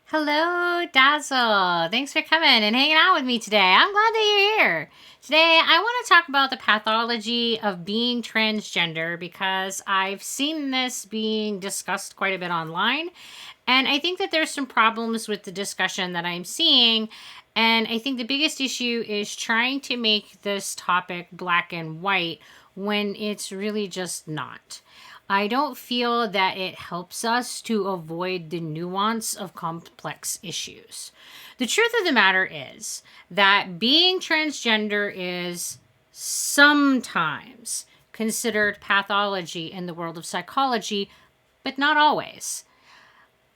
Hello, Dazzle. Thanks for coming and hanging out with me today. I'm glad that you're here. Today, I want to talk about the pathology of being transgender because I've seen this being discussed quite a bit online. And I think that there's some problems with the discussion that I'm seeing. And I think the biggest issue is trying to make this topic black and white when it's really just not. I don't feel that it helps us to avoid the nuance of complex issues. The truth of the matter is that being transgender is sometimes considered pathology in the world of psychology, but not always.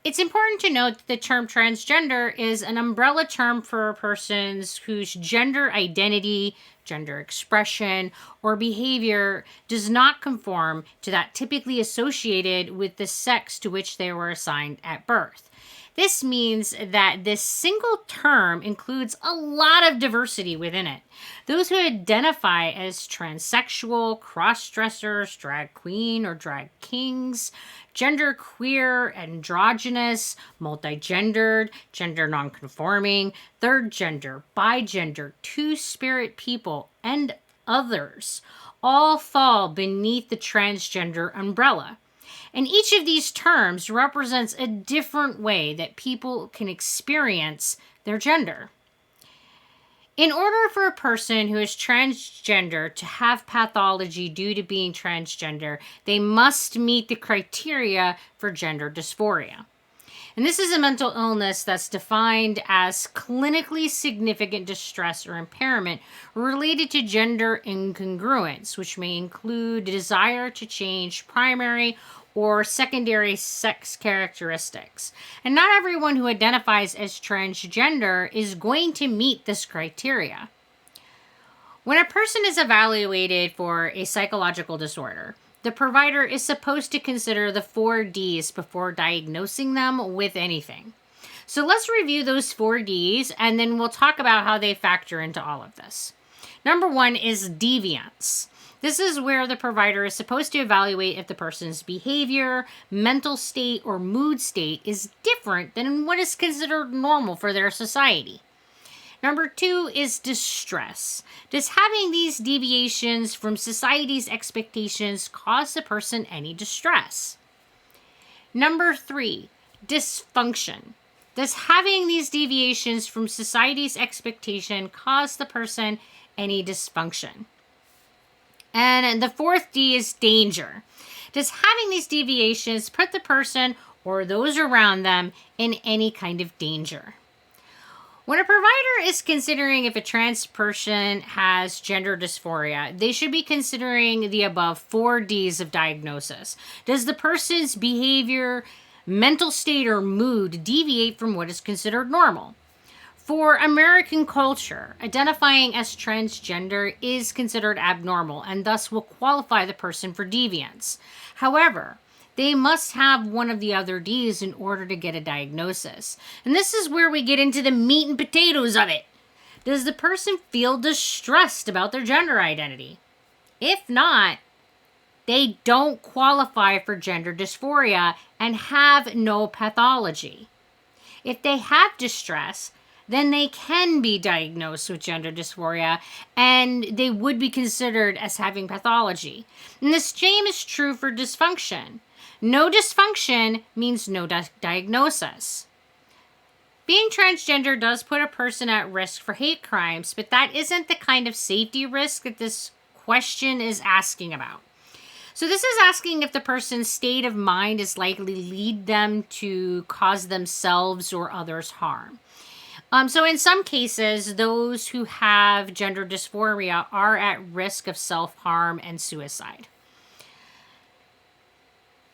It's important to note that the term transgender is an umbrella term for persons whose gender identity, gender expression, or behavior does not conform to that typically associated with the sex to which they were assigned at birth. This means that this single term includes a lot of diversity within it. Those who identify as transsexual, cross-dressers, drag queen or drag kings, genderqueer, androgynous, multigendered, gender nonconforming, third gender, bigender, two-spirit people, and others all fall beneath the transgender umbrella. And each of these terms represents a different way that people can experience their gender. In order for a person who is transgender to have pathology due to being transgender, they must meet the criteria for gender dysphoria. And this is a mental illness that's defined as clinically significant distress or impairment related to gender incongruence, which may include a desire to change primary or secondary sex characteristics. And not everyone who identifies as transgender is going to meet this criteria. When a person is evaluated for a psychological disorder, the provider is supposed to consider the 4Ds before diagnosing them with anything. So let's review those 4Ds and then we'll talk about how they factor into all of this. Number 1 is deviance. This is where the provider is supposed to evaluate if the person's behavior, mental state, or mood state is different than what is considered normal for their society. Number 2 is distress. Does having these deviations from society's expectations cause the person any distress? Number 3, dysfunction. Does having these deviations from society's expectation cause the person any dysfunction? And the 4th D is danger. Does having these deviations put the person or those around them in any kind of danger? When a provider is considering if a trans person has gender dysphoria, they should be considering the above 4 Ds of diagnosis. Does the person's behavior, mental state, or mood deviate from what is considered normal? For American culture, identifying as transgender is considered abnormal and thus will qualify the person for deviance. However, they must have one of the other Ds in order to get a diagnosis. And this is where we get into the meat and potatoes of it. Does the person feel distressed about their gender identity? If not, they don't qualify for gender dysphoria and have no pathology. If they have distress, then they can be diagnosed with gender dysphoria and they would be considered as having pathology. And the same is true for dysfunction. No dysfunction means no diagnosis. Being transgender does put a person at risk for hate crimes, but that isn't the kind of safety risk that this question is asking about. So this is asking if the person's state of mind is likely to lead them to cause themselves or others harm. So in some cases, those who have gender dysphoria are at risk of self-harm and suicide.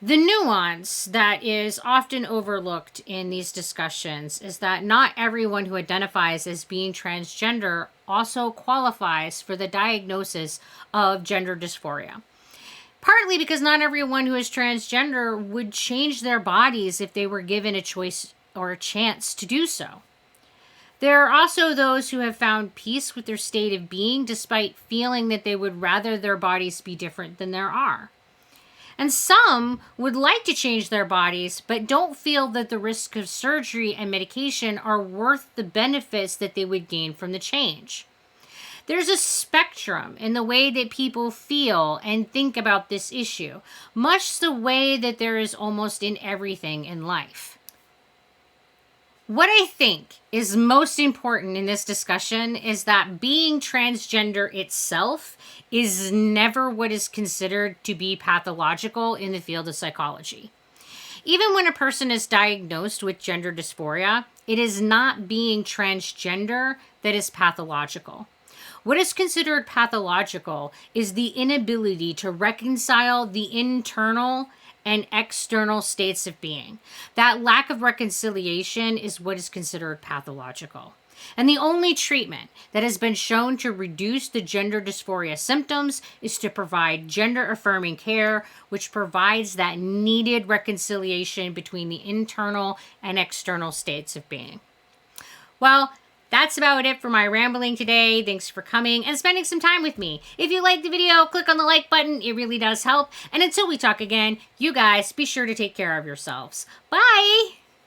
The nuance that is often overlooked in these discussions is that not everyone who identifies as being transgender also qualifies for the diagnosis of gender dysphoria. Partly because not everyone who is transgender would change their bodies if they were given a choice or a chance to do so. There are also those who have found peace with their state of being despite feeling that they would rather their bodies be different than there are. And some would like to change their bodies, but don't feel that the risk of surgery and medication are worth the benefits that they would gain from the change. There's a spectrum in the way that people feel and think about this issue, much the way that there is almost in everything in life. What I think is most important in this discussion is that being transgender itself is never what is considered to be pathological in the field of psychology. Even when a person is diagnosed with gender dysphoria, it is not being transgender that is pathological. What is considered pathological is the inability to reconcile the internal and external states of being. That lack of reconciliation is what is considered pathological. And the only treatment that has been shown to reduce the gender dysphoria symptoms is to provide gender-affirming care, which provides that needed reconciliation between the internal and external states of being. Well, that's about it for my rambling today. Thanks for coming and spending some time with me. If you liked the video, click on the like button. It really does help. And until we talk again, you guys be sure to take care of yourselves. Bye!